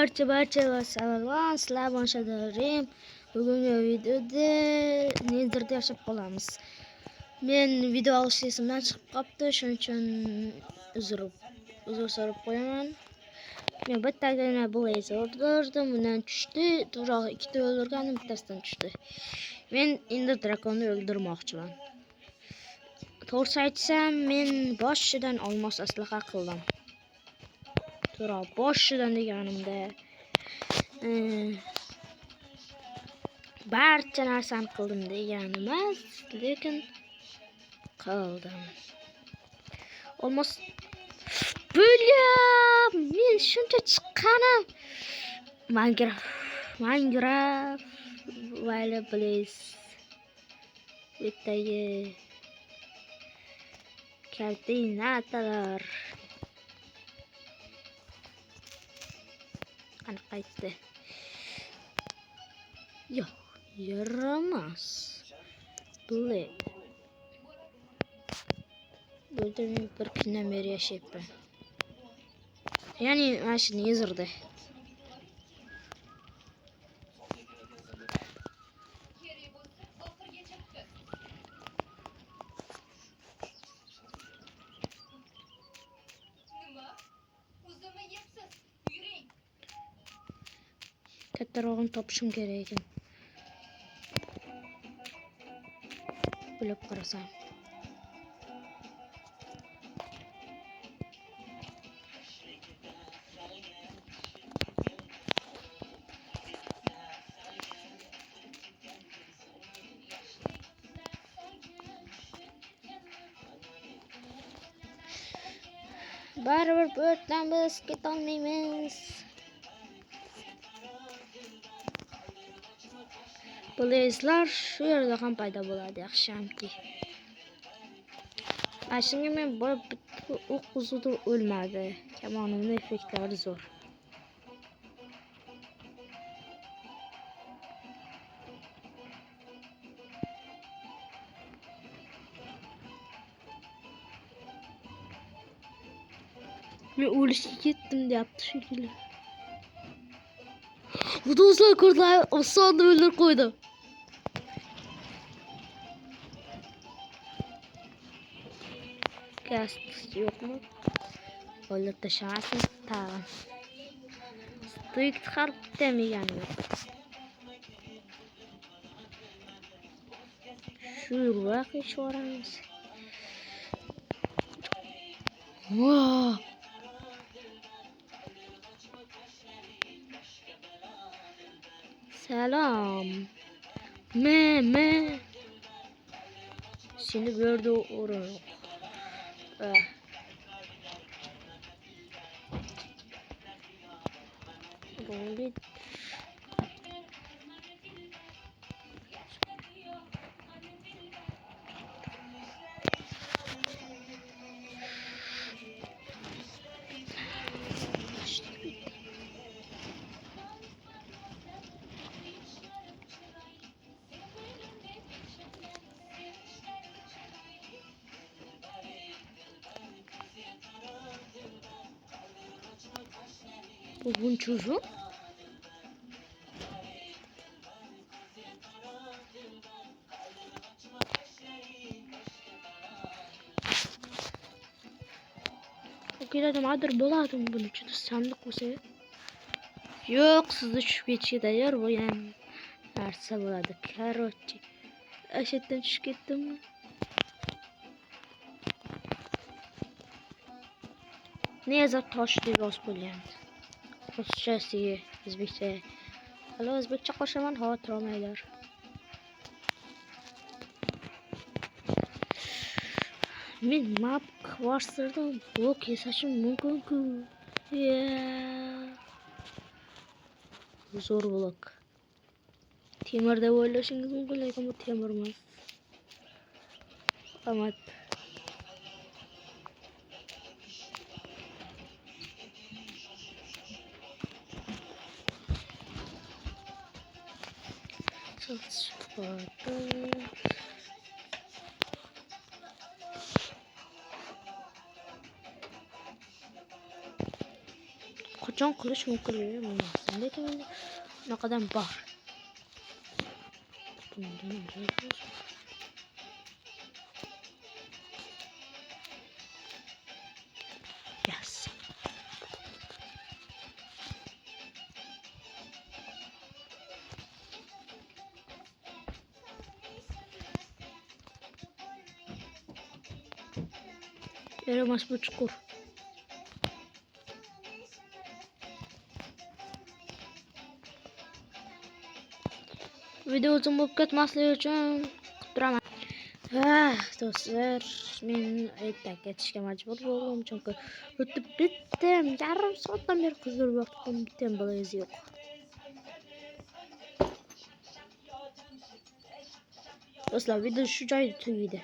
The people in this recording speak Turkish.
barcha savollar sizlar boshqalarım. Bugungi videoda Nether'da yashab qolamiz. Men video olish esimdan chiqib qopti, shuning uchun uzr so'rab qo'yaman. Men bittagina blaze o'ldirdim, bundan tushdi. To'g'ri ikkita o'ldirganim, bittasidan tushdi. Men endi drakonni o'ldirmoqchiman. To'g'ri aytsam, men boshidan olmos aslaha qildim. Boshidan deganimda barcha narsani qildim deganim emas, lekin qildim. Olmos bo'lyap, men shuncha chiqqanim. Minecraft Vale Blaze bittagi koordinatalar qani qaytdi. Yo'q, yaramas. Blaze burada men bir kundan beri yashayapman. Ya'ni mana shu Nether'da. Kattarog'ini topishim kerak ekan. Bilib qarasam. Baribir bu yerdan biz ketolmaymiz. Blaze'lar shu yerda ham paydo bo'ladi, yaxshamki. Ashunga men borib bitta o'q uzdim, o'lmadi. Kamonimning effektlari zo'r. Men o'lishga ketdim deyapti shekilli. Bu do'stlar ko'rdilar, osonni o'ldirib qo'ydi. Gaz yo'qmi? O'ldirib tashlamasin tag'in. Stik chiqarib bitamagani yo'q. Shu vaqt ishoramiz. Wow! Selam. Seni bu yerda o'rin yo'q. Bombi. Bugün çocuk. Okeyledim, adır buladım bunu. Çünkü sandık olsa. Yok, siz düşüp geçiyor. Bu yani. Narsa buladı. Karotçi. Aşağıdan düşüp gittim mi? Ne yazıp taşlı gaz buluyorum. Rusçası, Özbekçe. Alo, Özbekçe koşaman hatırlamaylar. Men map kvarstırdım. Blok yasashim mumkin ku. Zo'r blok. Temirda o'ylashingiz mumkin, lekin bu temir emas. Amat. Can kılıç mı kırıyor mu? Sen de ki ne kadar var. Yes. Yaramaz bu çukur. Video uzun bo'lib ketmasligi uchun kutiraman. Do'stlar, men erta ketishga majbur bo'ldim chunki o'tib bitdim. Yarim soatdan beri qidirib yotdim, bitta ham bolangiz yo'q. Do'stlar, video shu joyda tugaydi.